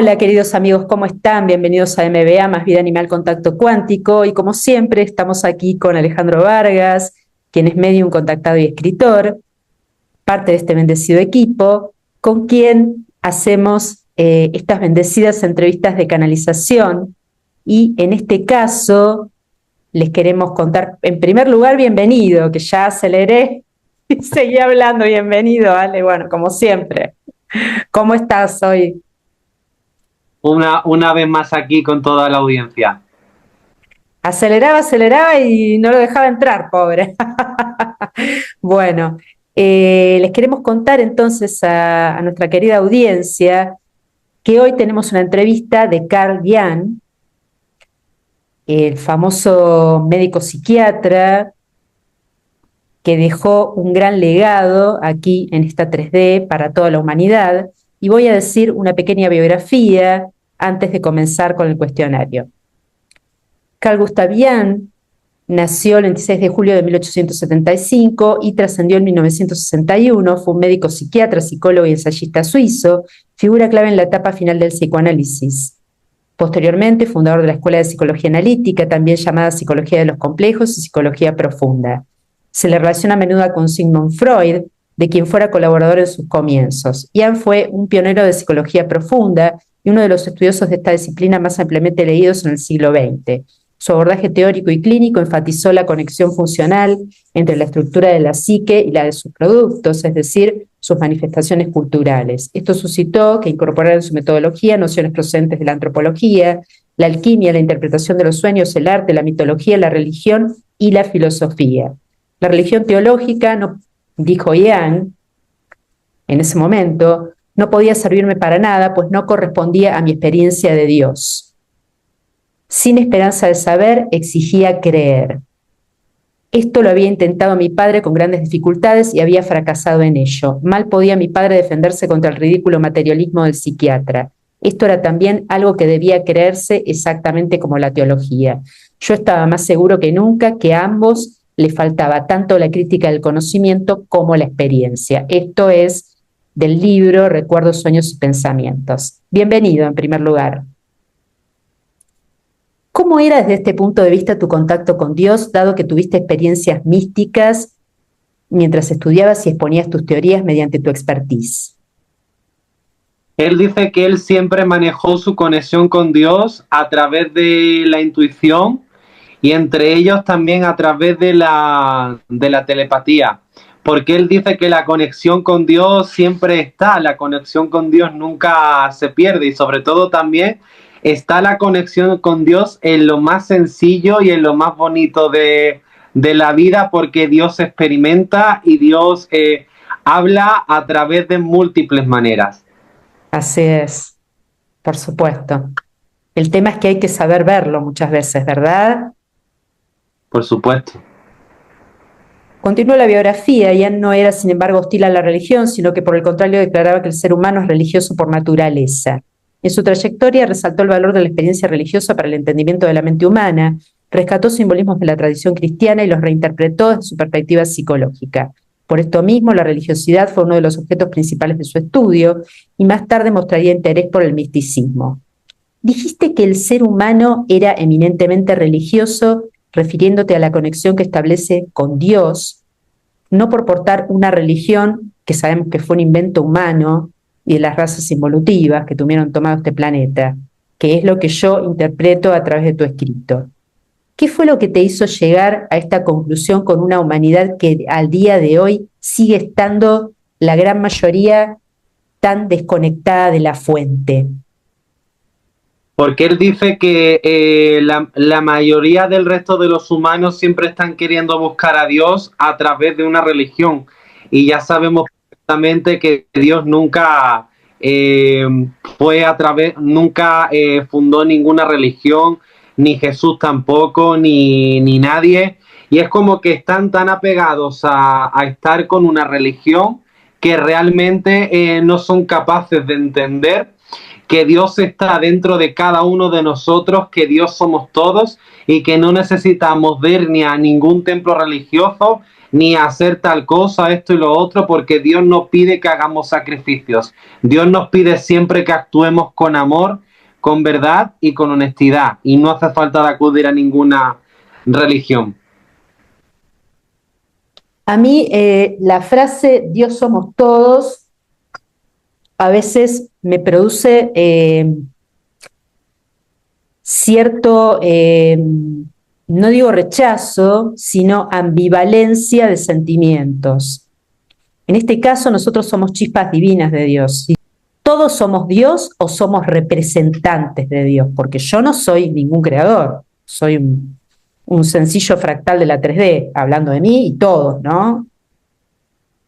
Hola, queridos amigos, ¿cómo están? Bienvenidos a MBA, Más Vida Animal Contacto Cuántico. Y como siempre, estamos aquí con Alejandro Vargas, quien es medium, contactado y escritor, parte de este bendecido equipo, con quien hacemos estas bendecidas entrevistas de canalización. Y en este caso, les queremos contar, en primer lugar, bienvenido, que ya aceleré y seguí hablando. Bienvenido, Ale, bueno, como siempre. ¿Cómo estás hoy? Una vez más aquí con toda la audiencia. Aceleraba y no lo dejaba entrar, pobre. Bueno, les queremos contar entonces a nuestra querida audiencia que hoy tenemos una entrevista de Carl Jung, el famoso médico psiquiatra que dejó un gran legado aquí en esta 3D para toda la humanidad. Y voy a decir una pequeña biografía antes de comenzar con el cuestionario. Carl Gustav Jung nació el 26 de julio de 1875 y trascendió en 1961. Fue un médico psiquiatra, psicólogo y ensayista suizo, figura clave en la etapa final del psicoanálisis. Posteriormente, fundador de la Escuela de Psicología Analítica, también llamada Psicología de los Complejos y Psicología Profunda. Se le relaciona a menudo con Sigmund Freud, de quien fuera colaborador en sus comienzos. Jung fue un pionero de psicología profunda y uno de los estudiosos de esta disciplina más ampliamente leídos en el siglo XX. Su abordaje teórico y clínico enfatizó la conexión funcional entre la estructura de la psique y la de sus productos, es decir, sus manifestaciones culturales. Esto suscitó que incorporara en su metodología nociones procedentes de la antropología, la alquimia, la interpretación de los sueños, el arte, la mitología, la religión y la filosofía. La religión teológica, no, dijo Jung en ese momento, no podía servirme para nada, pues no correspondía a mi experiencia de Dios. Sin esperanza de saber, exigía creer. Esto lo había intentado mi padre con grandes dificultades y había fracasado en ello. Mal podía mi padre defenderse contra el ridículo materialismo del psiquiatra. Esto era también algo que debía creerse exactamente como la teología. Yo estaba más seguro que nunca que a ambos le faltaba tanto la crítica del conocimiento como la experiencia. Esto es del libro Recuerdos, Sueños y Pensamientos. Bienvenido, en primer lugar. ¿Cómo era desde este punto de vista tu contacto con Dios, dado que tuviste experiencias místicas mientras estudiabas y exponías tus teorías mediante tu expertise? Él dice que él siempre manejó su conexión con Dios a través de la intuición y entre ellos también a través de la telepatía. Porque él dice que la conexión con Dios siempre está, la conexión con Dios nunca se pierde y sobre todo también está la conexión con Dios en lo más sencillo y en lo más bonito de la vida porque Dios experimenta y Dios habla a través de múltiples maneras. Así es, por supuesto. El tema es que hay que saber verlo muchas veces, ¿verdad? Por supuesto. Continúa la biografía. Ian no era, sin embargo, hostil a la religión, sino que por el contrario declaraba que el ser humano es religioso por naturaleza. En su trayectoria resaltó el valor de la experiencia religiosa para el entendimiento de la mente humana, rescató simbolismos de la tradición cristiana y los reinterpretó desde su perspectiva psicológica. Por esto mismo, la religiosidad fue uno de los objetos principales de su estudio y más tarde mostraría interés por el misticismo. Dijiste que el ser humano era eminentemente religioso, refiriéndote a la conexión que establece con Dios, no por portar una religión que sabemos que fue un invento humano y de las razas involutivas que tuvieron tomado este planeta, que es lo que yo interpreto a través de tu escrito. ¿Qué fue lo que te hizo llegar a esta conclusión con una humanidad que al día de hoy sigue estando la gran mayoría tan desconectada de la fuente? Porque él dice que la mayoría del resto de los humanos siempre están queriendo buscar a Dios a través de una religión. Y ya sabemos perfectamente que Dios nunca eh, fue a través, nunca fundó ninguna religión, ni Jesús tampoco, ni nadie. Y es como que están tan apegados a estar con una religión que realmente no son capaces de entender que Dios está dentro de cada uno de nosotros, que Dios somos todos y que no necesitamos ver ni a ningún templo religioso ni hacer tal cosa, esto y lo otro, porque Dios nos pide que hagamos sacrificios. Dios nos pide siempre que actuemos con amor, con verdad y con honestidad. Y no hace falta de acudir a ninguna religión. A mí la frase Dios somos todos a veces me produce cierto, no digo rechazo, sino ambivalencia de sentimientos. En este caso nosotros somos chispas divinas de Dios. ¿Todos somos Dios o somos representantes de Dios? Porque yo no soy ningún creador, soy un sencillo fractal de la 3D, hablando de mí y todos, ¿no?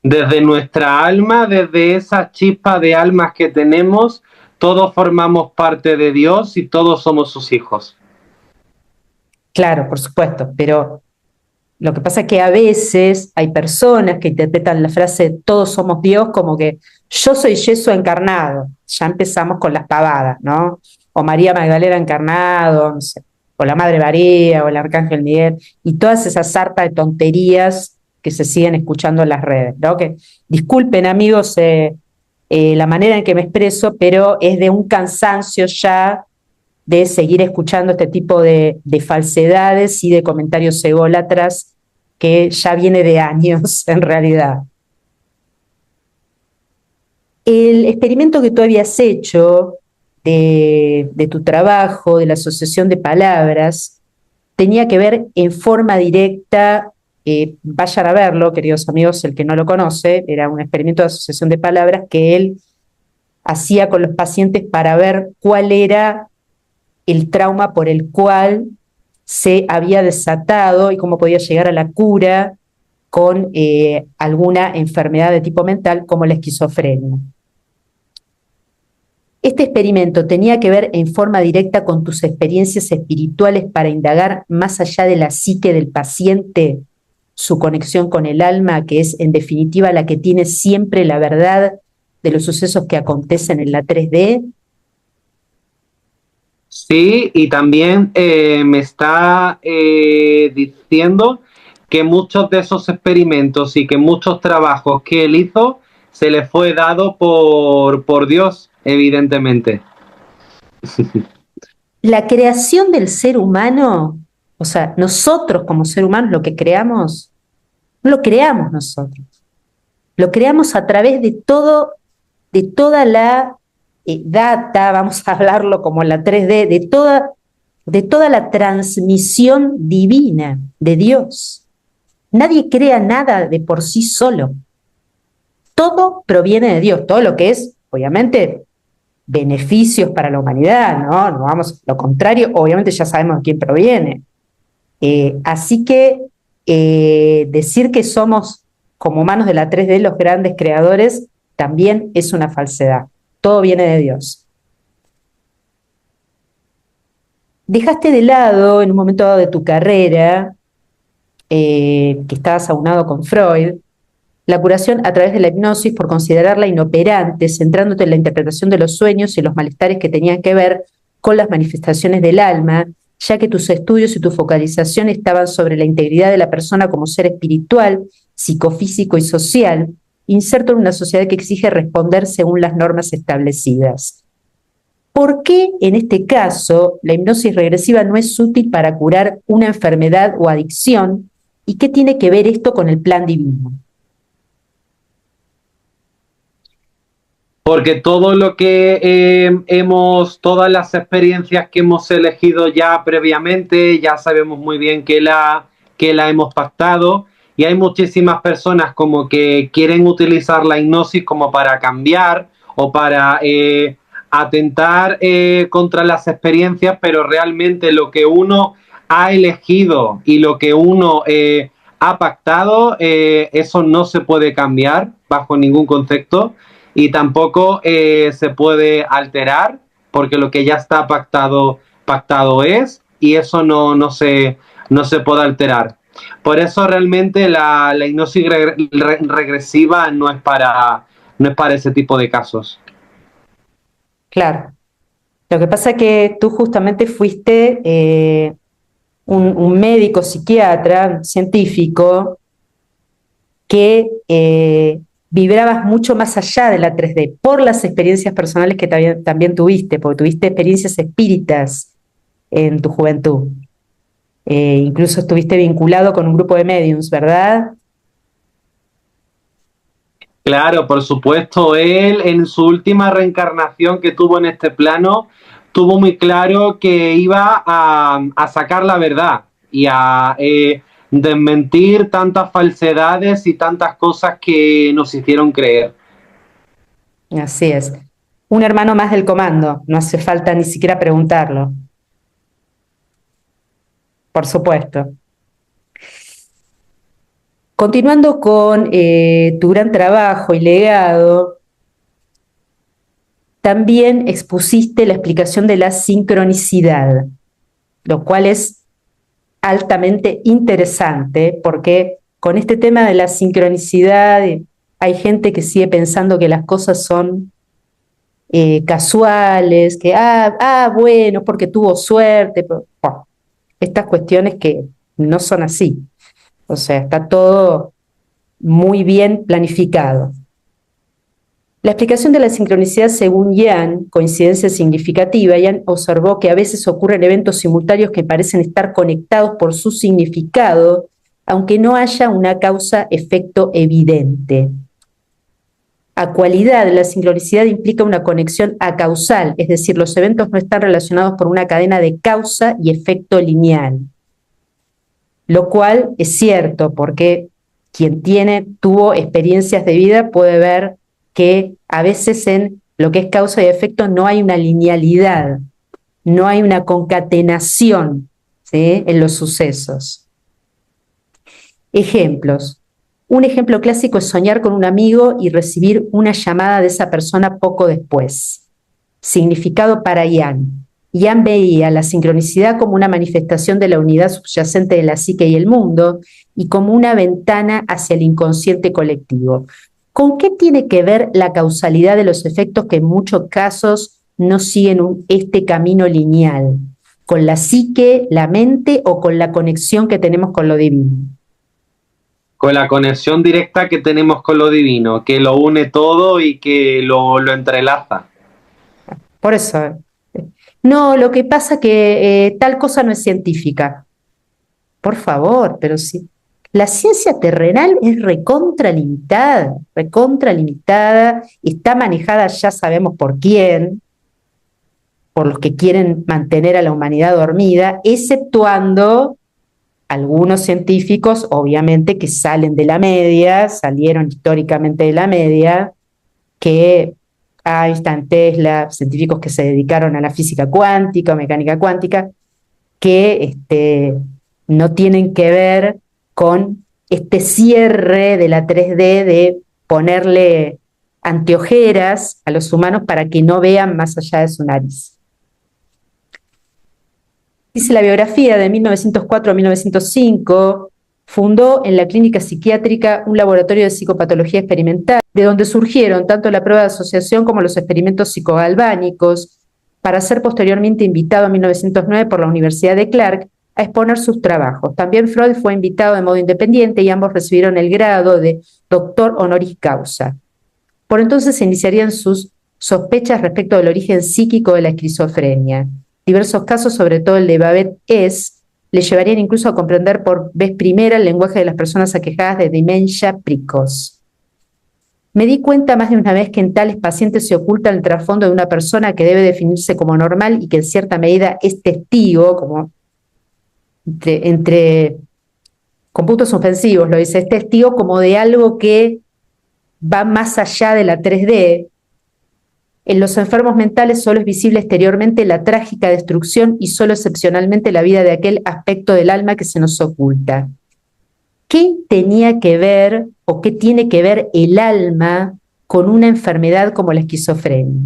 Desde nuestra alma, desde esa chispa de almas que tenemos, todos formamos parte de Dios y todos somos sus hijos. Claro, por supuesto, pero lo que pasa es que a veces hay personas que interpretan la frase todos somos Dios como que yo soy Jesús encarnado. Ya empezamos con las pavadas, ¿no? O María Magdalena encarnado, no sé, o la Madre María, o el Arcángel Miguel, y todas esas sarta de tonterías que se siguen escuchando en las redes, ¿no? Que disculpen, amigos, la manera en que me expreso, pero es de un cansancio ya de seguir escuchando este tipo de falsedades y de comentarios ególatras que ya viene de años en realidad. El experimento que tú habías hecho de tu trabajo, de la asociación de palabras, tenía que ver en forma directa, vayan a verlo, queridos amigos, el que no lo conoce, era un experimento de asociación de palabras que él hacía con los pacientes para ver cuál era el trauma por el cual se había desatado y cómo podía llegar a la cura con alguna enfermedad de tipo mental como la esquizofrenia. Este experimento tenía que ver en forma directa con tus experiencias espirituales para indagar más allá de la psique del paciente, su conexión con el alma, que es en definitiva la que tiene siempre la verdad de los sucesos que acontecen en la 3D. Sí, y también me está diciendo que muchos de esos experimentos y que muchos trabajos que él hizo se le fue dado por Dios, evidentemente. La creación del ser humano, o sea, nosotros como ser humanos lo que creamos, no lo creamos nosotros. Lo creamos a través de todo, de toda la data, vamos a hablarlo como la 3D, de toda la transmisión divina de Dios. Nadie crea nada de por sí solo. Todo proviene de Dios, todo lo que es, obviamente, beneficios para la humanidad, ¿no? No vamos, lo contrario, obviamente ya sabemos de quién proviene. Así que decir que somos como humanos de la 3D los grandes creadores también es una falsedad. Todo viene de Dios. Dejaste de lado en un momento dado de tu carrera, que estabas aunado con Freud, la curación a través de la hipnosis por considerarla inoperante, centrándote en la interpretación de los sueños y los malestares que tenían que ver con las manifestaciones del alma, ya que tus estudios y tu focalización estaban sobre la integridad de la persona como ser espiritual, psicofísico y social, inserto en una sociedad que exige responder según las normas establecidas. ¿Por qué en este caso la hipnosis regresiva no es útil para curar una enfermedad o adicción? ¿Y qué tiene que ver esto con el plan divino? Porque todo lo que todas las experiencias que hemos elegido ya previamente, ya sabemos muy bien que la hemos pactado, y hay muchísimas personas como que quieren utilizar la hipnosis como para cambiar o para atentar contra las experiencias, pero realmente lo que uno ha elegido y lo que uno ha pactado, eso no se puede cambiar bajo ningún concepto, y tampoco se puede alterar, porque lo que ya está pactado, pactado es, y eso no se puede alterar. Por eso realmente la hipnosis regresiva no es para ese tipo de casos. Claro. Lo que pasa es que tú justamente fuiste un médico psiquiatra, científico, que vibrabas mucho más allá de la 3D, por las experiencias personales que también tuviste, porque tuviste experiencias espíritas en tu juventud. Incluso estuviste vinculado con un grupo de mediums, ¿verdad? Claro, por supuesto, él en su última reencarnación que tuvo en este plano, tuvo muy claro que iba a sacar la verdad y a desmentir tantas falsedades y tantas cosas que nos hicieron creer. Así es. Un hermano más del comando, no hace falta ni siquiera preguntarlo, por supuesto. Continuando con tu gran trabajo y legado, también expusiste la explicación de la sincronicidad, lo cual es altamente interesante porque con este tema de la sincronicidad hay gente que sigue pensando que las cosas son casuales, que, bueno, porque tuvo suerte, pero, bueno, estas cuestiones que no son así. O sea, está todo muy bien planificado. La explicación de la sincronicidad según Yan, coincidencia significativa, Yan observó que a veces ocurren eventos simultáneos que parecen estar conectados por su significado, aunque no haya una causa-efecto evidente. Acualidad, la sincronicidad implica una conexión acausal, es decir, los eventos no están relacionados por una cadena de causa y efecto lineal. Lo cual es cierto, porque quien tuvo experiencias de vida puede ver que a veces en lo que es causa y efecto no hay una linealidad, no hay una concatenación, ¿sí?, en los sucesos. Ejemplos. Un ejemplo clásico es soñar con un amigo y recibir una llamada de esa persona poco después. Significado para Yan. Yan veía la sincronicidad como una manifestación de la unidad subyacente de la psique y el mundo y como una ventana hacia el inconsciente colectivo. ¿Con qué tiene que ver la causalidad de los efectos que en muchos casos no siguen este camino lineal? ¿Con la psique, la mente o con la conexión que tenemos con lo divino? Con la conexión directa que tenemos con lo divino, que lo une todo y que lo entrelaza. Por eso. No, lo que pasa que tal cosa no es científica. Por favor, pero sí. La ciencia terrenal es recontra limitada, está manejada ya sabemos por quién, por los que quieren mantener a la humanidad dormida, exceptuando algunos científicos, obviamente, que salen de la media, salieron históricamente de la media, que Einstein, Tesla, científicos que se dedicaron a la física cuántica o mecánica cuántica, que no tienen que ver con este cierre de la 3D de ponerle anteojeras a los humanos para que no vean más allá de su nariz. Dice la biografía de 1904 a 1905, fundó en la clínica psiquiátrica un laboratorio de psicopatología experimental, de donde surgieron tanto la prueba de asociación como los experimentos psicogalvánicos, para ser posteriormente invitado en 1909 por la Universidad de Clark a exponer sus trabajos. También Freud fue invitado de modo independiente y ambos recibieron el grado de doctor honoris causa. Por entonces se iniciarían sus sospechas respecto del origen psíquico de la esquizofrenia. Diversos casos, sobre todo el de Babette S., le llevarían incluso a comprender por vez primera el lenguaje de las personas aquejadas de demencia precoz. Me di cuenta más de una vez que en tales pacientes se oculta el trasfondo de una persona que debe definirse como normal y que en cierta medida es testigo, como con puntos suspensivos lo dice, es testigo como de algo que va más allá de la 3D. En los enfermos mentales solo es visible exteriormente la trágica destrucción y solo excepcionalmente la vida de aquel aspecto del alma que se nos oculta. ¿Qué tenía que ver o qué tiene que ver el alma con una enfermedad como la esquizofrenia?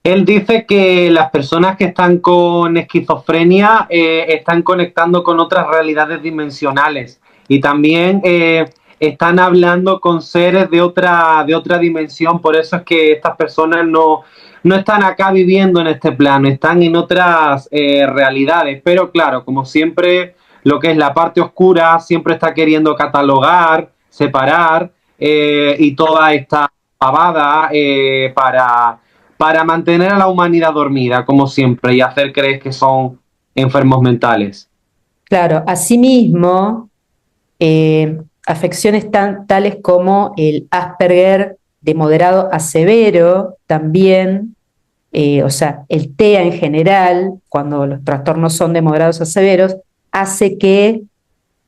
Él dice que las personas que están con esquizofrenia están conectando con otras realidades dimensionales y también están hablando con seres de otra dimensión. Por eso es que estas personas no están acá viviendo en este plano, están en otras realidades. Pero claro, como siempre lo que es la parte oscura, siempre está queriendo catalogar, separar y toda esta pavada para mantener a la humanidad dormida, como siempre, y hacer creer que son enfermos mentales. Claro, asimismo, afecciones tales como el Asperger de moderado a severo también, o sea, el TEA en general, cuando los trastornos son de moderados a severos, hace que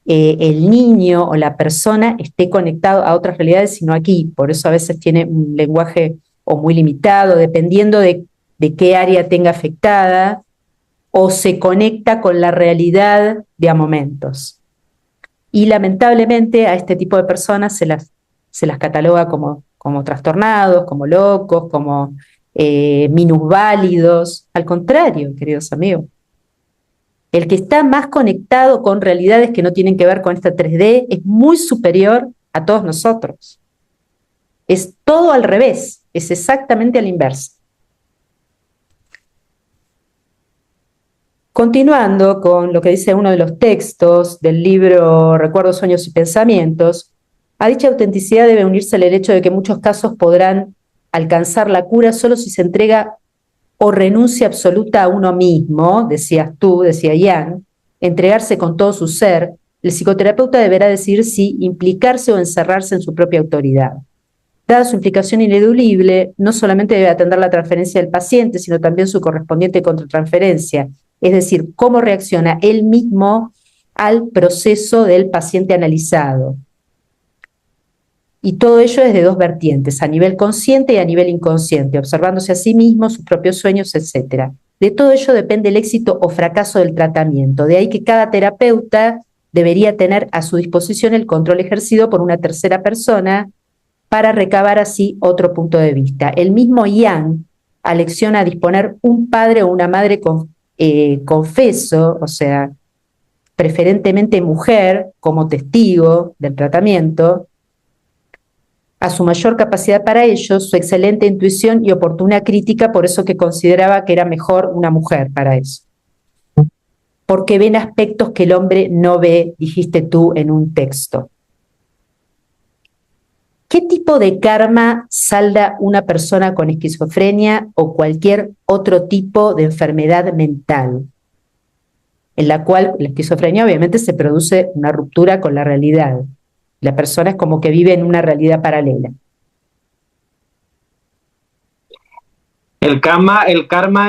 el niño o la persona esté conectado a otras realidades, sino aquí. Por eso a veces tiene un lenguaje o muy limitado, dependiendo de qué área tenga afectada, o se conecta con la realidad de a momentos. Y lamentablemente a este tipo de personas se las cataloga como trastornados, como locos, como minusválidos. Al contrario, queridos amigos, el que está más conectado con realidades que no tienen que ver con esta 3D es muy superior a todos nosotros. Es todo al revés, es exactamente al inverso. Continuando con lo que dice uno de los textos del libro Recuerdos, Sueños y Pensamientos, a dicha autenticidad debe unirse el hecho de que en muchos casos podrán alcanzar la cura solo si se entrega o renuncia absoluta a uno mismo, decías tú, decía Ian, entregarse con todo su ser. El psicoterapeuta deberá decidir si implicarse o encerrarse en su propia autoridad. Dada su implicación ineludible, no solamente debe atender la transferencia del paciente, sino también su correspondiente contratransferencia, es decir, cómo reacciona él mismo al proceso del paciente analizado. Y todo ello es de dos vertientes, a nivel consciente y a nivel inconsciente, observándose a sí mismo, sus propios sueños, etc. De todo ello depende el éxito o fracaso del tratamiento. De ahí que cada terapeuta debería tener a su disposición el control ejercido por una tercera persona para recabar así otro punto de vista. El mismo Yang alecciona a disponer un padre o una madre confeso, o sea, preferentemente mujer, como testigo del tratamiento, a su mayor capacidad para ello, su excelente intuición y oportuna crítica, por eso que consideraba que era mejor una mujer para eso. Porque ven aspectos que el hombre no ve, dijiste tú en un texto. ¿Qué tipo de karma salda una persona con esquizofrenia o cualquier otro tipo de enfermedad mental? En la cual la esquizofrenia obviamente se produce una ruptura con la realidad. La persona es como que vive en una realidad paralela. El karma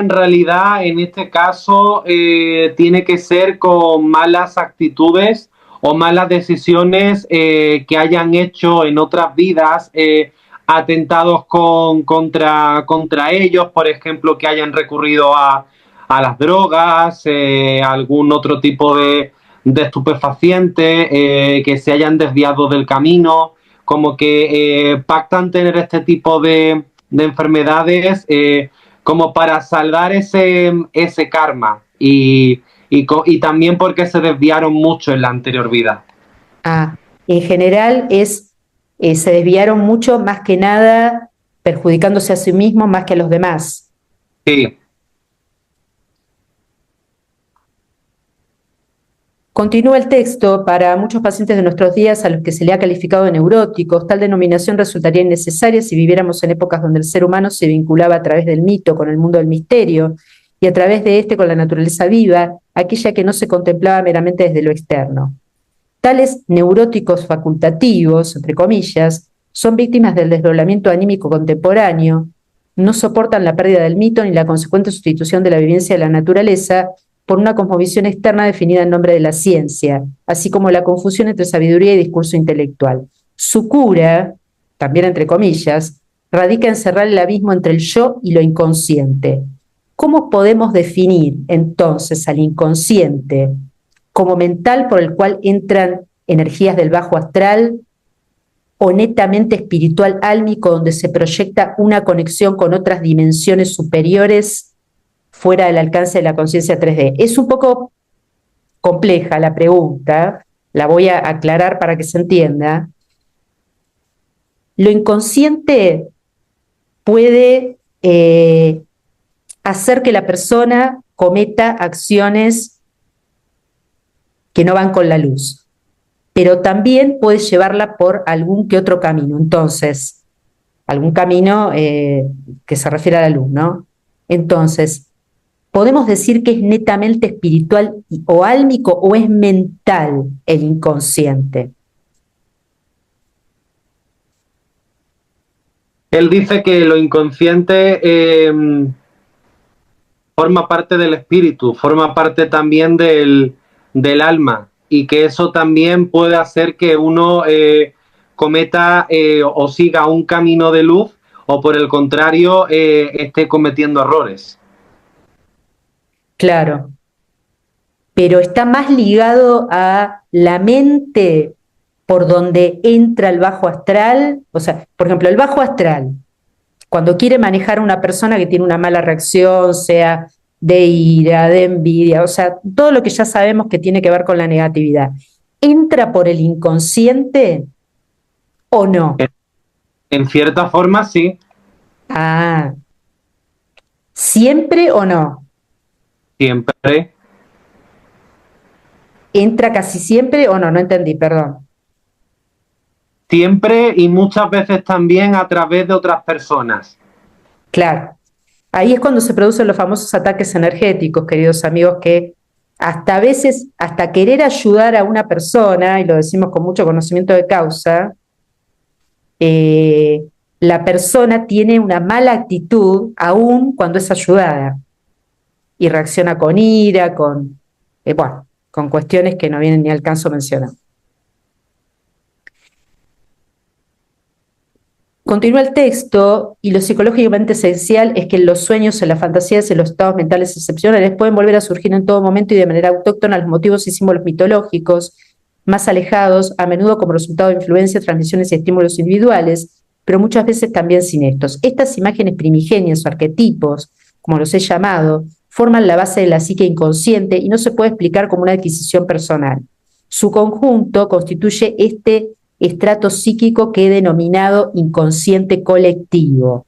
en realidad en este caso tiene que ser con malas actitudes o malas decisiones que hayan hecho en otras vidas, atentados contra ellos, por ejemplo, que hayan recurrido a las drogas, algún otro tipo de estupefaciente, que se hayan desviado del camino, como que pactan tener este tipo de enfermedades como para saldar ese karma y también porque se desviaron mucho en la anterior vida. En general se desviaron mucho, más que nada perjudicándose a sí mismos más que a los demás. Sí. Continúa el texto, para muchos pacientes de nuestros días a los que se le ha calificado de neuróticos, tal denominación resultaría innecesaria si viviéramos en épocas donde el ser humano se vinculaba a través del mito con el mundo del misterio y a través de este con la naturaleza viva, aquella que no se contemplaba meramente desde lo externo. Tales neuróticos facultativos, entre comillas, son víctimas del desdoblamiento anímico contemporáneo, no soportan la pérdida del mito ni la consecuente sustitución de la vivencia de la naturaleza por una cosmovisión externa definida en nombre de la ciencia, así como la confusión entre sabiduría y discurso intelectual. Su cura, también entre comillas, radica en cerrar el abismo entre el yo y lo inconsciente. ¿Cómo podemos definir entonces al inconsciente como mental por el cual entran energías del bajo astral o netamente espiritual álmico donde se proyecta una conexión con otras dimensiones superiores fuera del alcance de la conciencia 3D? Es un poco compleja la pregunta, la voy a aclarar para que se entienda. Lo inconsciente puede hacer que la persona cometa acciones que no van con la luz, pero también puedes llevarla por algún que otro camino. Entonces, algún camino que se refiere a la luz, ¿no? Entonces, ¿podemos decir que es netamente espiritual o álmico o es mental el inconsciente? Él dice que lo inconsciente forma parte del espíritu, forma parte también del alma y que eso también puede hacer que uno cometa o siga un camino de luz o por el contrario esté cometiendo errores. Claro, pero está más ligado a la mente por donde entra el bajo astral. O sea, por ejemplo, el bajo astral, cuando quiere manejar a una persona que tiene una mala reacción, sea de ira, de envidia, o sea, todo lo que ya sabemos que tiene que ver con la negatividad, ¿entra por el inconsciente o no? En cierta forma, sí, Ah, ¿siempre o no? siempre, ¿Entra casi siempre o no? No entendí, perdón. siempre y muchas veces también a través de otras personas. Claro. Ahí es cuando se producen los famosos ataques energéticos, queridos amigos, que hasta a veces, hasta querer ayudar a una persona, y lo decimos con mucho conocimiento de causa, eh, la persona tiene una mala actitud aún cuando es ayudada y reacciona con ira, bueno, con cuestiones que no vienen ni al caso mencionar. Continúa el texto y lo psicológicamente esencial es que los sueños, en las fantasías y los estados mentales excepcionales pueden volver a surgir en todo momento y de manera autóctona los motivos y símbolos mitológicos más alejados, a menudo como resultado de influencias, transmisiones y estímulos individuales, pero muchas veces también sin estos. Estas imágenes primigenias o arquetipos, como los he llamado, forman la base de la psique inconsciente y no se puede explicar como una adquisición personal. Su conjunto constituye este estrato psíquico que he denominado inconsciente colectivo.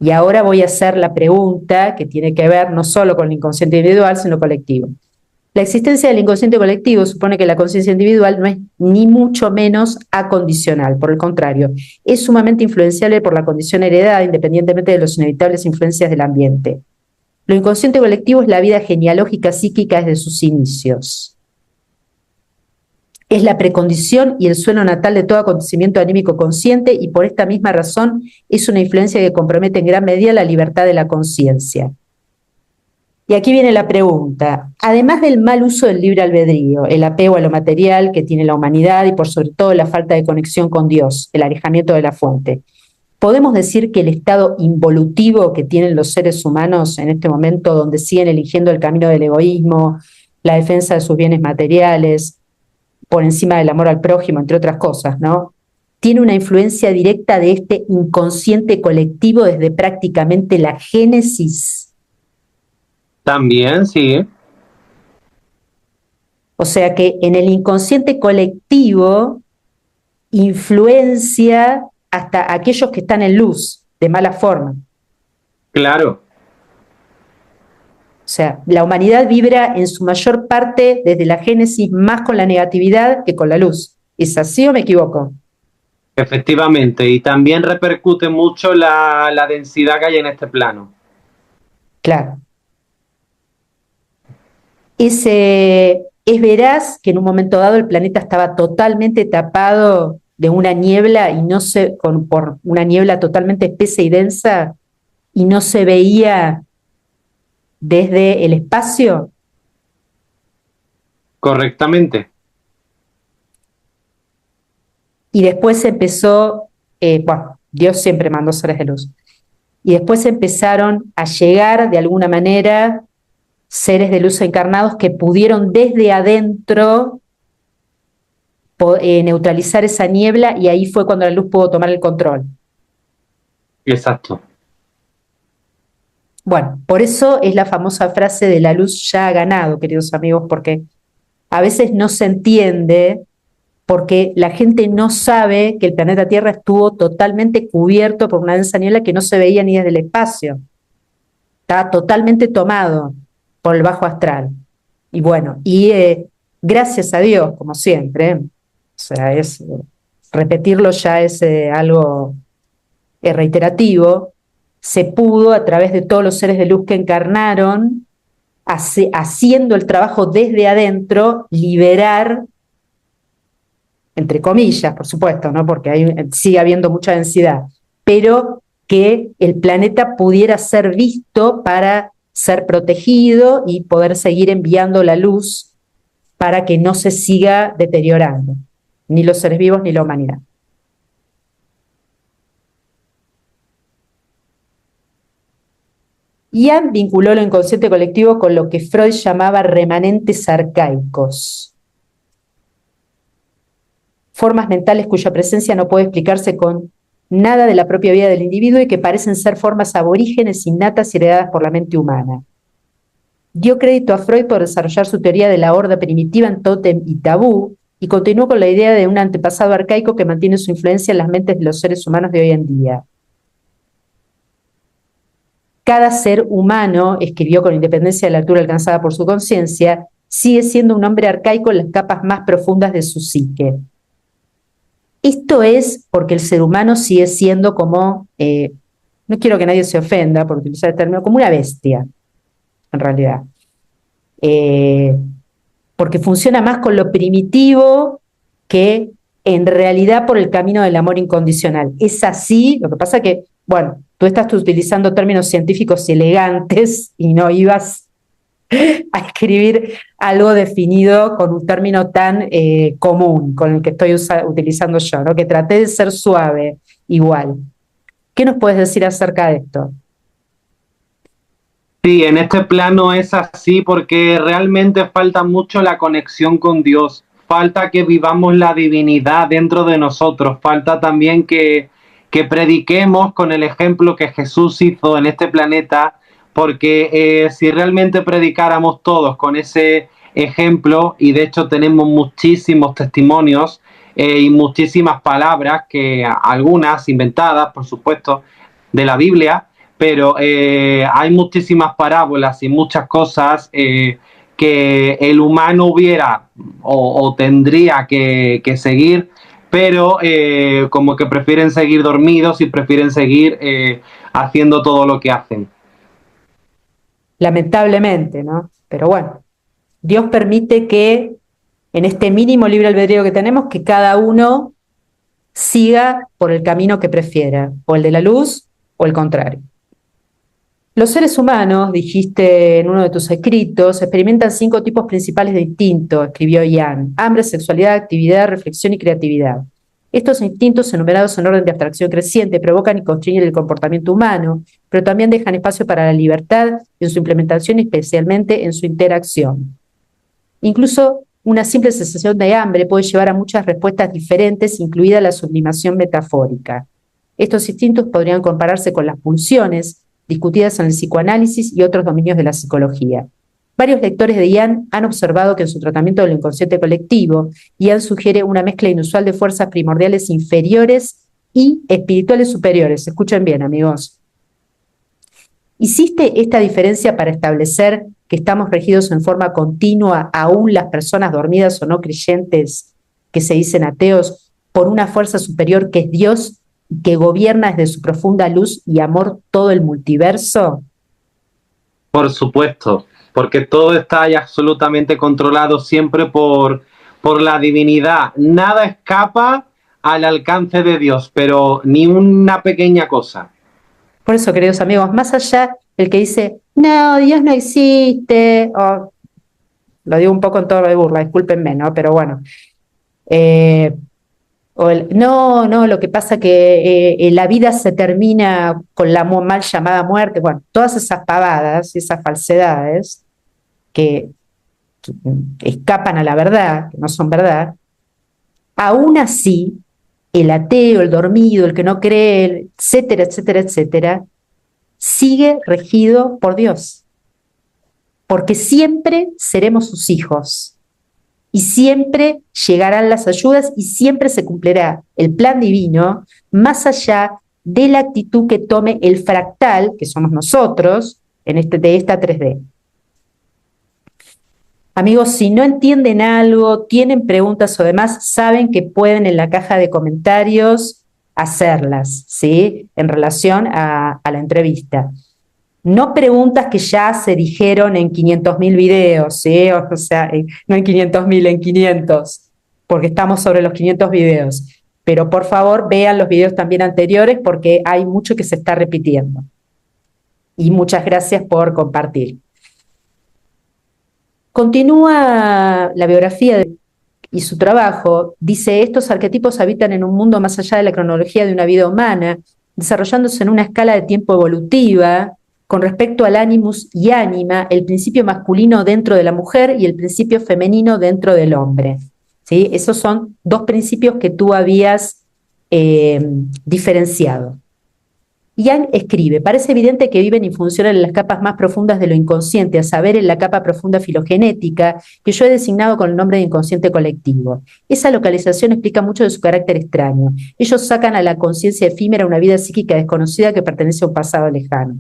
Y ahora voy a hacer la pregunta que tiene que ver no solo con el inconsciente individual, sino colectivo. La existencia del inconsciente colectivo supone que la conciencia individual no es ni mucho menos acondicional, por el contrario, es sumamente influenciable por la condición heredada, independientemente de las inevitables influencias del ambiente. Lo inconsciente colectivo es la vida genealógica psíquica desde sus inicios. Es la precondición y el suelo natal de todo acontecimiento anímico consciente y por esta misma razón es una influencia que compromete en gran medida la libertad de la conciencia. Y aquí viene la pregunta. Además del mal uso del libre albedrío, el apego a lo material que tiene la humanidad y por sobre todo la falta de conexión con Dios, el alejamiento de la fuente, ¿podemos decir que el estado involutivo que tienen los seres humanos en este momento, donde siguen eligiendo el camino del egoísmo, la defensa de sus bienes materiales, por encima del amor al prójimo, entre otras cosas, ¿no? Tiene una influencia directa de este inconsciente colectivo desde prácticamente la génesis? También, sí, O sea que en el inconsciente colectivo influencia hasta aquellos que están en luz, de mala forma. O claro. sea, la humanidad vibra en su mayor parte desde la génesis más con la negatividad que con la luz. ¿Es así o me equivoco? Efectivamente, y también repercute mucho la densidad que hay en este plano. Claro. Es veraz que en un momento dado el planeta estaba totalmente tapado de una niebla y no se, por una niebla totalmente espesa y densa y no se veía desde el espacio. Correctamente. Y después empezó, bueno, Dios siempre mandó seres de luz. Y después empezaron a llegar de alguna manera seres de luz encarnados que pudieron desde adentro neutralizar esa niebla y ahí fue cuando la luz pudo tomar el control. Exacto. Bueno, por eso es la famosa frase de la luz ya ha ganado, queridos amigos, porque a veces no se entiende porque la gente no sabe que el planeta Tierra estuvo totalmente cubierto por una densa niebla que no se veía ni desde el espacio. Estaba totalmente tomado por el bajo astral. Y bueno, gracias a Dios, como siempre, o sea, repetirlo ya es algo reiterativo, se pudo a través de todos los seres de luz que encarnaron, haciendo el trabajo desde adentro, liberar, entre comillas, por supuesto, ¿no? Porque sigue habiendo mucha densidad, pero que el planeta pudiera ser visto para ser protegido y poder seguir enviando la luz para que no se siga deteriorando, ni los seres vivos ni la humanidad. Ian vinculó lo inconsciente colectivo con lo que Freud llamaba remanentes arcaicos, formas mentales cuya presencia no puede explicarse con nada de la propia vida del individuo y que parecen ser formas aborígenes innatas y heredadas por la mente humana. Dio crédito a Freud por desarrollar su teoría de la horda primitiva en tótem y tabú, y continuó con la idea de un antepasado arcaico que mantiene su influencia en las mentes de los seres humanos de hoy en día. Cada ser humano, escribió con independencia de la altura alcanzada por su conciencia, sigue siendo un hombre arcaico en las capas más profundas de su psique. Esto es porque el ser humano sigue siendo como, no quiero que nadie se ofenda por utilizar el término, como una bestia, en realidad. Porque funciona más con lo primitivo que en realidad por el camino del amor incondicional. Es así, lo que pasa que, bueno, tú estás utilizando términos científicos y elegantes y no ibas a escribir algo definido con un término tan común con el que estoy utilizando yo, ¿no? Que traté de ser suave igual. ¿Qué nos puedes decir acerca de esto? Sí, en este plano es así porque realmente falta mucho la conexión con Dios, falta que vivamos la divinidad dentro de nosotros, falta también que prediquemos con el ejemplo que Jesús hizo en este planeta, porque si realmente predicáramos todos con ese ejemplo, y de hecho tenemos muchísimos testimonios y muchísimas palabras, que algunas inventadas, por supuesto, de la Biblia, pero hay muchísimas parábolas y muchas cosas que el humano hubiera o tendría que seguir, pero como que prefieren seguir dormidos y prefieren seguir haciendo todo lo que hacen. Lamentablemente, ¿no? Pero bueno, Dios permite que en este mínimo libre albedrío que tenemos, que cada uno siga por el camino que prefiera, o el de la luz o el contrario. Los seres humanos, dijiste en uno de tus escritos, experimentan 5 tipos principales de instinto, escribió Ian: hambre, sexualidad, actividad, reflexión y creatividad. Estos instintos, enumerados en orden de abstracción creciente, provocan y constriñen el comportamiento humano, pero también dejan espacio para la libertad en su implementación y especialmente en su interacción. Incluso una simple sensación de hambre puede llevar a muchas respuestas diferentes, incluida la sublimación metafórica. Estos instintos podrían compararse con las pulsiones, discutidas en el psicoanálisis y otros dominios de la psicología. Varios lectores de Ian han observado que en su tratamiento del inconsciente colectivo, Ian sugiere una mezcla inusual de fuerzas primordiales inferiores y espirituales superiores. Escuchen bien, amigos. ¿Hiciste esta diferencia para establecer que estamos regidos en forma continua, aún las personas dormidas o no creyentes que se dicen ateos, por una fuerza superior que es Dios y que gobierna desde su profunda luz y amor todo el multiverso? Por supuesto, porque todo está ya absolutamente controlado siempre por la divinidad. Nada escapa al alcance de Dios, pero ni una pequeña cosa. Por eso, queridos amigos, más allá del que dice, no, Dios no existe, o lo digo un poco en tono de burla, discúlpenme, ¿no? Pero bueno, no, lo que pasa que la vida se termina con la mal llamada muerte, bueno, todas esas pavadas y esas falsedades que escapan a la verdad, que no son verdad, aún así, el ateo, el dormido, el que no cree, etcétera, etcétera, etcétera, sigue regido por Dios, porque siempre seremos sus hijos y siempre llegarán las ayudas y siempre se cumplirá el plan divino, más allá de la actitud que tome el fractal, que somos nosotros, de esta 3D. Amigos, si no entienden algo, tienen preguntas o demás, saben que pueden en la caja de comentarios hacerlas, ¿sí? En relación a la entrevista. No preguntas que ya se dijeron en 500.000 videos, ¿sí? O sea, no en 500.000, en 500, porque estamos sobre los 500 videos. Pero por favor, vean los videos también anteriores porque hay mucho que se está repitiendo. Y muchas gracias por compartir. Continúa la biografía y su trabajo. Dice, estos arquetipos habitan en un mundo más allá de la cronología de una vida humana, desarrollándose en una escala de tiempo evolutiva, con respecto al animus y ánima, el principio masculino dentro de la mujer y el principio femenino dentro del hombre. ¿Sí? Esos son dos principios que tú habías diferenciado. Yang escribe, parece evidente que viven y funcionan en las capas más profundas de lo inconsciente, a saber, en la capa profunda filogenética, que yo he designado con el nombre de inconsciente colectivo. Esa localización explica mucho de su carácter extraño. Ellos sacan a la conciencia efímera una vida psíquica desconocida que pertenece a un pasado lejano.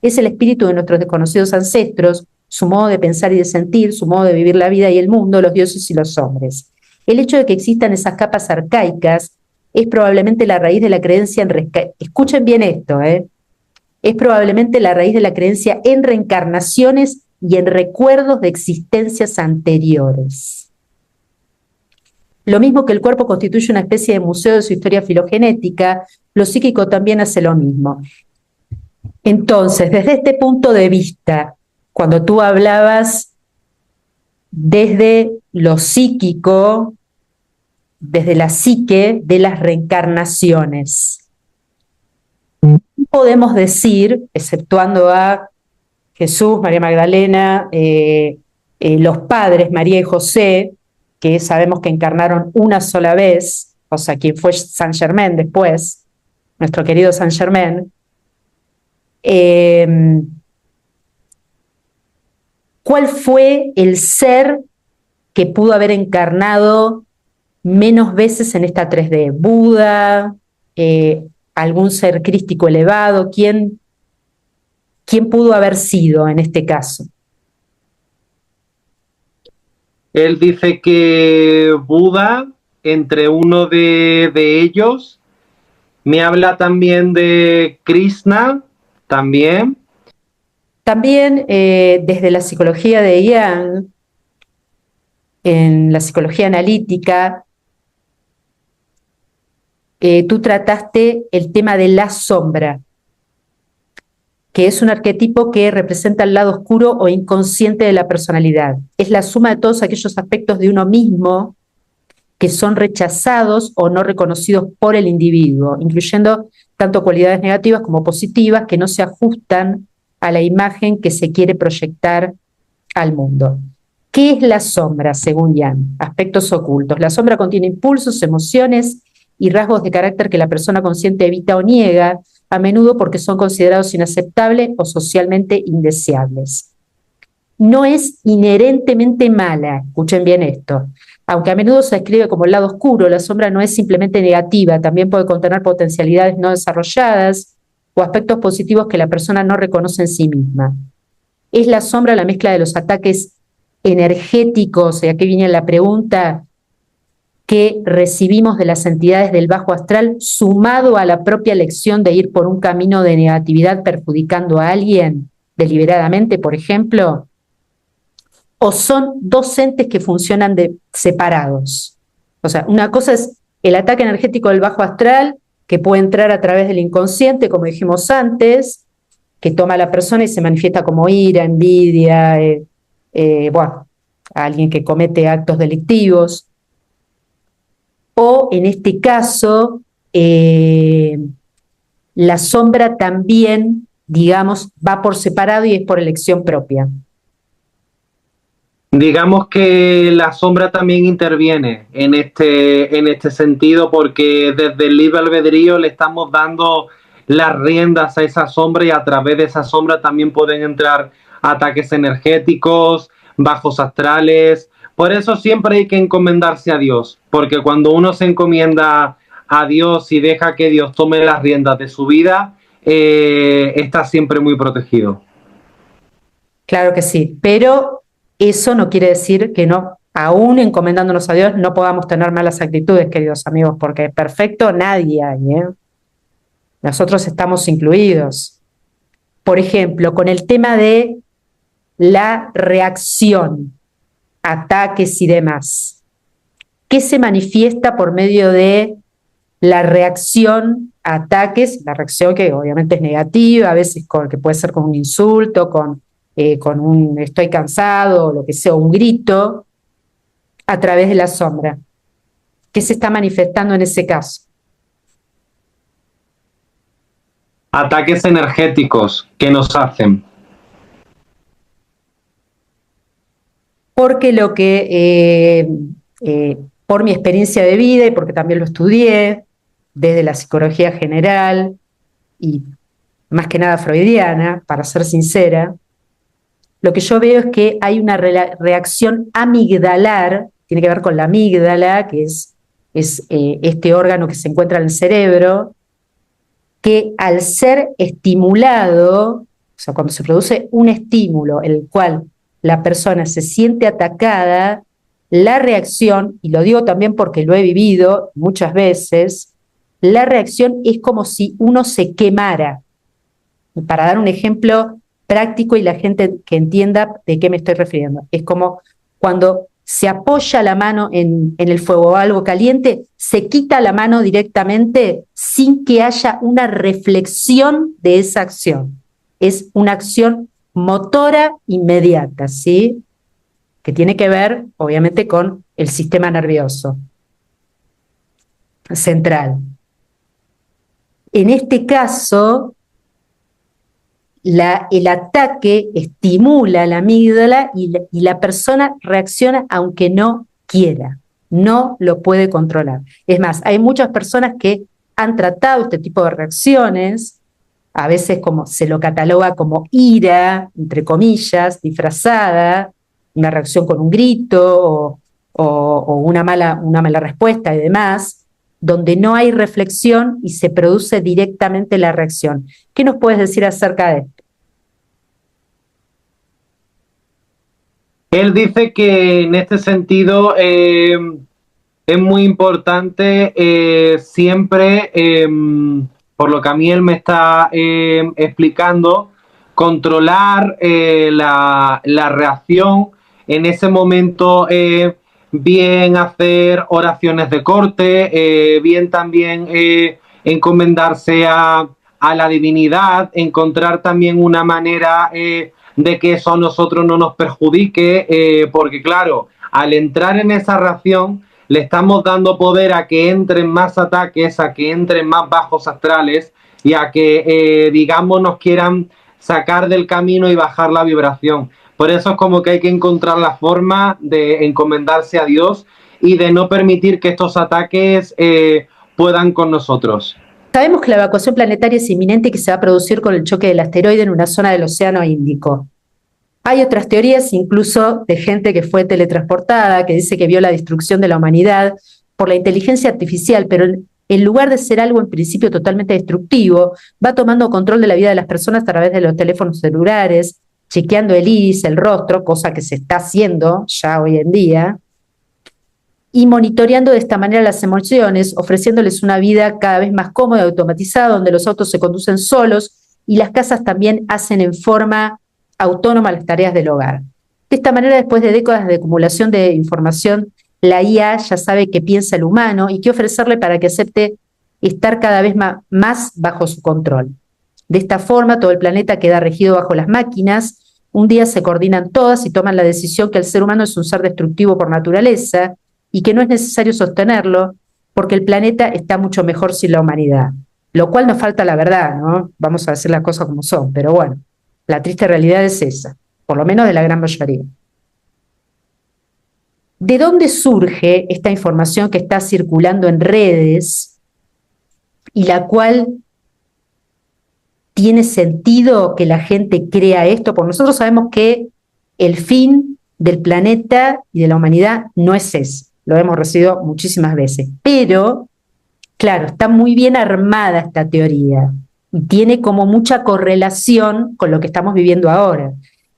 Es el espíritu de nuestros desconocidos ancestros, su modo de pensar y de sentir, su modo de vivir la vida y el mundo, los dioses y los hombres. El hecho de que existan esas capas arcaicas es probablemente la raíz de la creencia en escuchen bien esto, es probablemente la raíz de la creencia en reencarnaciones y en recuerdos de existencias anteriores. Lo mismo que el cuerpo constituye una especie de museo de su historia filogenética, lo psíquico también hace lo mismo. Entonces, desde este punto de vista, cuando tú hablabas desde lo psíquico, desde la psique de las reencarnaciones, podemos decir, exceptuando a Jesús, María Magdalena, los padres, María y José, que sabemos que encarnaron una sola vez, o sea, quien fue Saint Germain después, nuestro querido Saint Germain, ¿cuál fue el ser que pudo haber encarnado menos veces en esta 3D? ¿Buda? ¿Algún ser crístico elevado? ¿Quién pudo haber sido en este caso? Él dice que Buda, entre uno de ellos, me habla también de Krishna, también. También desde la psicología de Yang, en la psicología analítica, tú trataste el tema de la sombra, que es un arquetipo que representa el lado oscuro o inconsciente de la personalidad. Es la suma de todos aquellos aspectos de uno mismo que son rechazados o no reconocidos por el individuo, incluyendo tanto cualidades negativas como positivas que no se ajustan a la imagen que se quiere proyectar al mundo. ¿Qué es la sombra, según Yang? Aspectos ocultos. La sombra contiene impulsos, emociones y rasgos de carácter que la persona consciente evita o niega, a menudo porque son considerados inaceptables o socialmente indeseables. No es inherentemente mala, escuchen bien esto. Aunque a menudo se describe como el lado oscuro, la sombra no es simplemente negativa, también puede contener potencialidades no desarrolladas o aspectos positivos que la persona no reconoce en sí misma. ¿Es la sombra la mezcla de los ataques energéticos, y aquí viene la pregunta, que recibimos de las entidades del bajo astral, sumado a la propia elección de ir por un camino de negatividad perjudicando a alguien deliberadamente, por ejemplo? ¿O son dos entes que funcionan separados? O sea, una cosa es el ataque energético del bajo astral, que puede entrar a través del inconsciente, como dijimos antes, que toma a la persona y se manifiesta como ira, envidia, bueno, a alguien que comete actos delictivos. O en este caso, la sombra también, digamos, va por separado y es por elección propia. Digamos que la sombra también interviene en este sentido, porque desde el libre albedrío le estamos dando las riendas a esa sombra y a través de esa sombra también pueden entrar ataques energéticos, bajos astrales. Por eso siempre hay que encomendarse a Dios, porque cuando uno se encomienda a Dios y deja que Dios tome las riendas de su vida, está siempre muy protegido. Claro que sí, pero Eso no quiere decir que no, aún encomendándonos a Dios, no podamos tener malas actitudes, queridos amigos, porque perfecto nadie hay, ¿eh? Nosotros estamos incluidos. Por ejemplo, con el tema de la reacción, ataques y demás. ¿Qué se manifiesta por medio de la reacción a ataques? La reacción que obviamente es negativa, a veces que puede ser con un insulto, con un estoy cansado, o lo que sea, un grito, a través de la sombra. ¿Qué se está manifestando en ese caso? Ataques energéticos que nos hacen. Porque por mi experiencia de vida y porque también lo estudié desde la psicología general y más que nada freudiana, para ser sincera, lo que yo veo es que hay una reacción amigdalar, tiene que ver con la amígdala, que es este órgano que se encuentra en el cerebro, que al ser estimulado, o sea, cuando se produce un estímulo en el cual la persona se siente atacada, la reacción, y lo digo también porque lo he vivido muchas veces, la reacción es como si uno se quemara. Para dar un ejemplo práctico y la gente que entienda de qué me estoy refiriendo. Es como cuando se apoya la mano en el fuego o algo caliente, se quita la mano directamente sin que haya una reflexión de esa acción. Es una acción motora inmediata, ¿sí? Que tiene que ver, obviamente, con el sistema nervioso central. En este caso, el ataque estimula la amígdala y la persona reacciona aunque no quiera, no lo puede controlar. Es más, hay muchas personas que han tratado este tipo de reacciones, a veces como se lo cataloga como ira, entre comillas, disfrazada, una reacción con un grito o una mala respuesta y demás, donde no hay reflexión y se produce directamente la reacción. ¿Qué nos puedes decir acerca de esto? Él dice que en este sentido es muy importante siempre, por lo que a mí él me está explicando, controlar la reacción en ese momento, bien hacer oraciones de corte, bien también encomendarse a la divinidad, encontrar también una manera de que eso a nosotros no nos perjudique, porque claro, al entrar en esa reacción le estamos dando poder a que entren más ataques, a que entren más bajos astrales y a que, digamos, nos quieran sacar del camino y bajar la vibración. Por eso es como que hay que encontrar la forma de encomendarse a Dios y de no permitir que estos ataques puedan con nosotros. Sabemos que la evacuación planetaria es inminente y que se va a producir con el choque del asteroide en una zona del Océano Índico. Hay otras teorías, incluso de gente que fue teletransportada, que dice que vio la destrucción de la humanidad por la inteligencia artificial, pero en lugar de ser algo en principio totalmente destructivo, va tomando control de la vida de las personas a través de los teléfonos celulares, chequeando el iris, el rostro, cosa que se está haciendo ya hoy en día, y monitoreando de esta manera las emociones, ofreciéndoles una vida cada vez más cómoda y automatizada, donde los autos se conducen solos y las casas también hacen en forma autónoma las tareas del hogar. De esta manera, después de décadas de acumulación de información, la IA ya sabe qué piensa el humano y qué ofrecerle para que acepte estar cada vez más bajo su control. De esta forma, todo el planeta queda regido bajo las máquinas. Un día se coordinan todas y toman la decisión que el ser humano es un ser destructivo por naturaleza y que no es necesario sostenerlo porque el planeta está mucho mejor sin la humanidad. Lo cual nos falta la verdad, ¿no? Vamos a decir las cosas como son, pero bueno, la triste realidad es esa, por lo menos de la gran mayoría. ¿De dónde surge esta información que está circulando en redes y la cual tiene sentido que la gente crea esto? Porque nosotros sabemos que el fin del planeta y de la humanidad no es ese. Lo hemos recibido muchísimas veces. Pero, claro, está muy bien armada esta teoría y tiene como mucha correlación con lo que estamos viviendo ahora.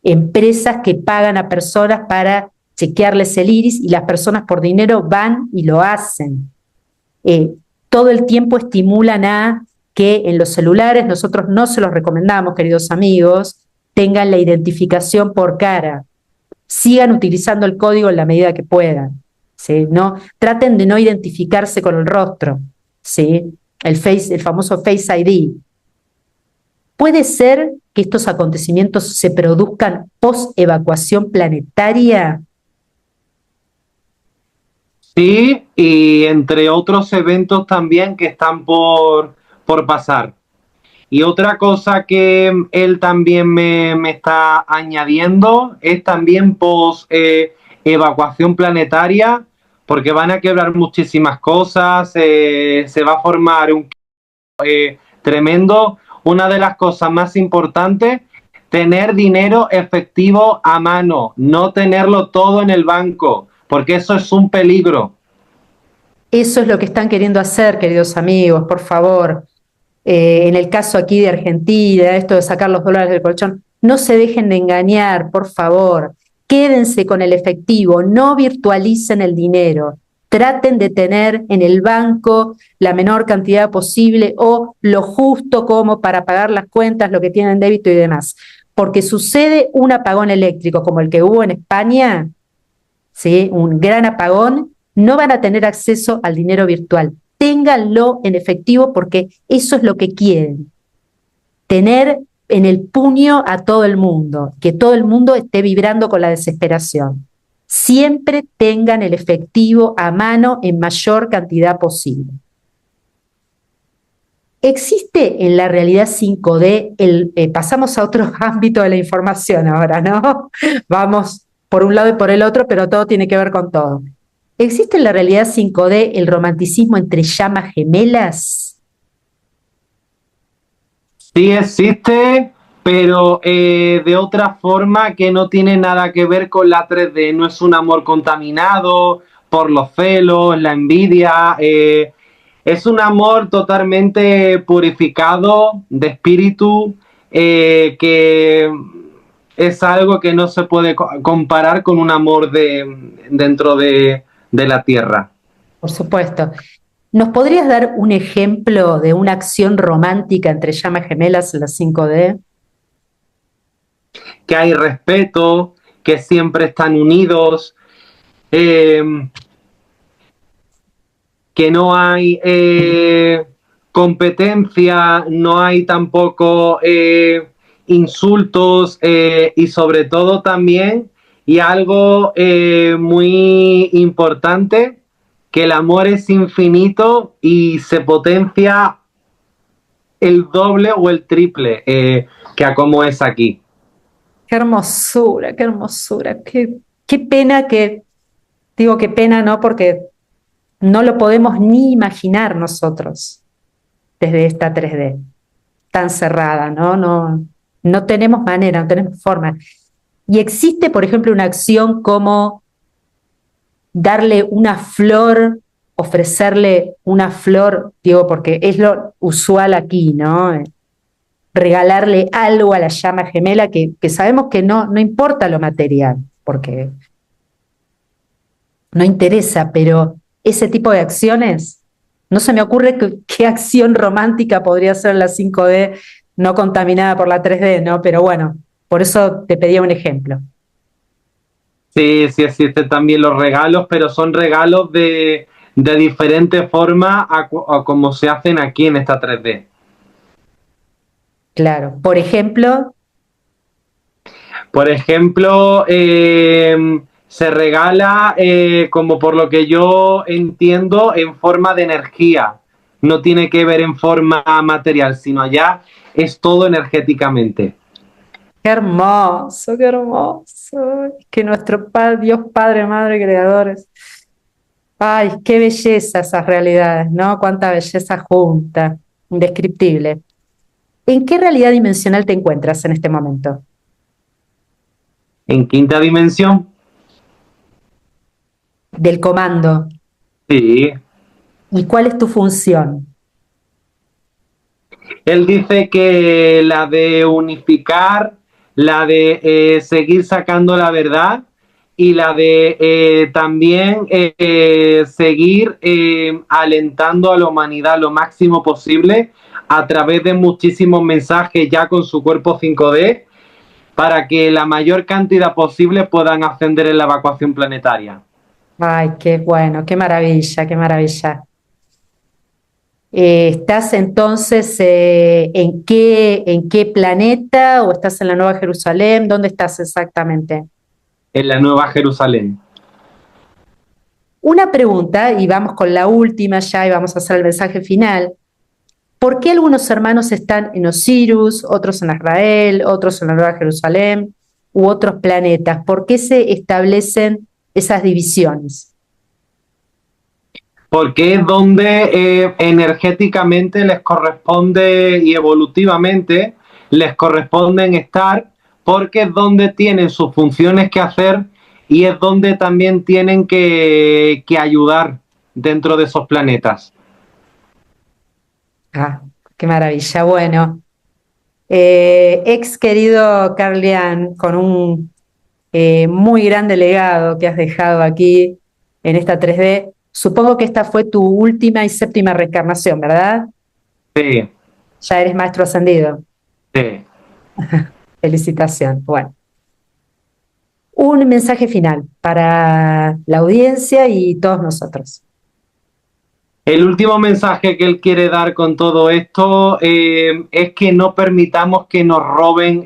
empresas que pagan a personas para chequearles el iris y las personas por dinero van y lo hacen. Todo el tiempo estimulan a que en los celulares, nosotros no se los recomendamos, queridos amigos, tengan la identificación por cara. Sigan utilizando el código en la medida que puedan. ¿Sí? No, traten de no identificarse con el rostro. ¿Sí? El famoso Face ID. ¿Puede ser que estos acontecimientos se produzcan post-evacuación planetaria? Sí, y entre otros eventos también que están por pasar. Y otra cosa que él también me está añadiendo es también post evacuación planetaria, porque van a quebrar muchísimas cosas, se va a formar un tremendo. Una de las cosas más importantes, tener dinero efectivo a mano, no tenerlo todo en el banco, porque eso es un peligro. Eso es lo que están queriendo hacer, queridos amigos, por favor. En el caso aquí de Argentina, esto de sacar los dólares del colchón, no se dejen de engañar, por favor. Quédense con el efectivo, no virtualicen el dinero. Traten de tener en el banco la menor cantidad posible o lo justo como para pagar las cuentas, lo que tienen débito y demás. Porque sucede un apagón eléctrico como el que hubo en España, ¿sí? Un gran apagón, no van a tener acceso al dinero virtual. Ténganlo en efectivo porque eso es lo que quieren. Tener en el puño a todo el mundo, que todo el mundo esté vibrando con la desesperación. Siempre tengan el efectivo a mano en mayor cantidad posible. Existe en la realidad 5D, pasamos a otro ámbito de la información ahora, ¿no? Vamos por un lado y por el otro, pero todo tiene que ver con todo. ¿Existe en la realidad 5D el romanticismo entre llamas gemelas? Sí existe, pero de otra forma que no tiene nada que ver con la 3D. No es un amor contaminado por los celos, la envidia. Es un amor totalmente purificado de espíritu, que es algo que no se puede comparar con un amor dentro de la tierra. Por supuesto. ¿Nos podrías dar un ejemplo de una acción romántica entre llamas gemelas en la 5D? Que hay respeto, que siempre están unidos, eh, que no hay competencia, no hay tampoco insultos, y sobre todo también, y algo muy importante, que el amor es infinito y se potencia el doble o el triple que a como es aquí. Qué hermosura, qué hermosura. Qué pena que, digo qué pena, ¿no? Porque no lo podemos ni imaginar nosotros desde esta 3D tan cerrada, ¿no? No tenemos manera, no tenemos forma. Y existe, por ejemplo, una acción como darle una flor, ofrecerle una flor, digo, porque es lo usual aquí, ¿no? Regalarle algo a la llama gemela que sabemos que no importa lo material, porque no interesa, pero ese tipo de acciones, no se me ocurre qué acción romántica podría ser la 5D no contaminada por la 3D, ¿no? Pero bueno, por eso te pedía un ejemplo. Sí, sí existen también los regalos, pero son regalos de diferente forma a como se hacen aquí en esta 3D. Claro. Por ejemplo, Por ejemplo, se regala, como por lo que yo entiendo, en forma de energía. No tiene que ver en forma material, sino allá es todo energéticamente. qué hermoso, qué hermoso. Que nuestro Dios Padre, Madre, Creadores. Ay, qué belleza esas realidades, ¿no? Cuánta belleza junta, indescriptible. ¿En qué realidad dimensional te encuentras en este momento? En quinta dimensión, Del comando. sí. ¿Y cuál es tu función? Él dice que la de unificar la de seguir sacando la verdad y la de también seguir alentando a la humanidad lo máximo posible a través de muchísimos mensajes ya con su cuerpo 5D para que la mayor cantidad posible puedan ascender en la evacuación planetaria. Ay, qué bueno, qué maravilla, qué maravilla. ¿Estás entonces en qué planeta o estás en la Nueva Jerusalén? ¿Dónde estás exactamente? En la Nueva Jerusalén. Una pregunta, y vamos con la última ya y vamos a hacer el mensaje final. ¿Por qué algunos hermanos están en Osiris, otros en Israel, otros en la Nueva Jerusalén u otros planetas? ¿Por qué se establecen esas divisiones? Porque es donde energéticamente les corresponde y evolutivamente les corresponden estar, porque es donde tienen sus funciones que hacer y es donde también tienen que ayudar dentro de esos planetas. Ah, qué maravilla. Bueno, ex querido Carlian, con un muy grande legado que has dejado aquí en esta 3D. Supongo que esta fue tu última y séptima reencarnación, ¿verdad? Sí, Ya eres maestro ascendido. sí. Felicitación. Bueno, un mensaje final para la audiencia y todos nosotros. El último mensaje que él quiere dar con todo esto es que no permitamos que nos roben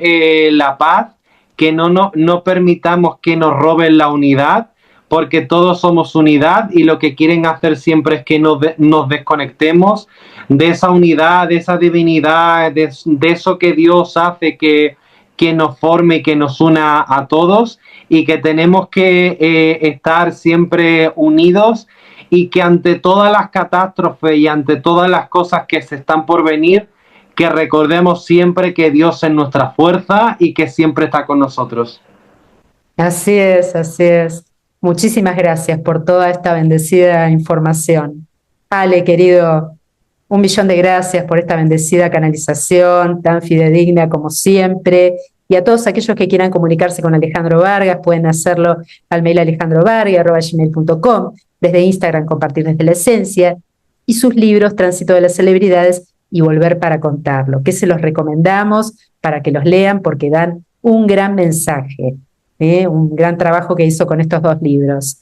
la paz, que no permitamos que nos roben la unidad, porque todos somos unidad y lo que quieren hacer siempre es que nos desconectemos de esa unidad, de esa divinidad, de eso que Dios hace que nos forme y que nos una a todos y que tenemos que estar siempre unidos y que ante todas las catástrofes y ante todas las cosas que se están por venir, que recordemos siempre que Dios es nuestra fuerza y que siempre está con nosotros. Así es, así es. Muchísimas gracias por toda esta bendecida información. Ale, querido, un millón de gracias por esta bendecida canalización tan fidedigna como siempre. Y a todos aquellos que quieran comunicarse con Alejandro Vargas, pueden hacerlo al mail alejandrovargas@gmail.com, desde Instagram Compartir desde la Esencia, y sus libros Tránsito de las Celebridades y Volver para Contarlo, que se los recomendamos para que los lean porque dan un gran mensaje, un gran trabajo que hizo con estos dos libros.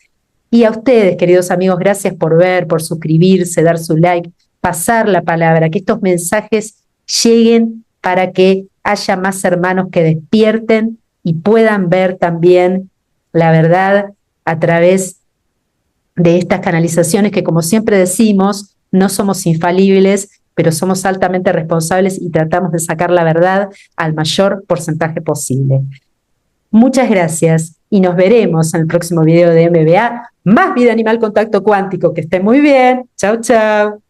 Y a ustedes, queridos amigos, gracias por ver, por suscribirse, dar su like, pasar la palabra, que estos mensajes lleguen para que haya más hermanos que despierten y puedan ver también la verdad a través de estas canalizaciones que, como siempre decimos, no somos infalibles, pero somos altamente responsables y tratamos de sacar la verdad al mayor porcentaje posible. Muchas gracias y nos veremos en el próximo video de MBA, Más Vida Animal Contacto Cuántico. Que estén muy bien. Chau, chau.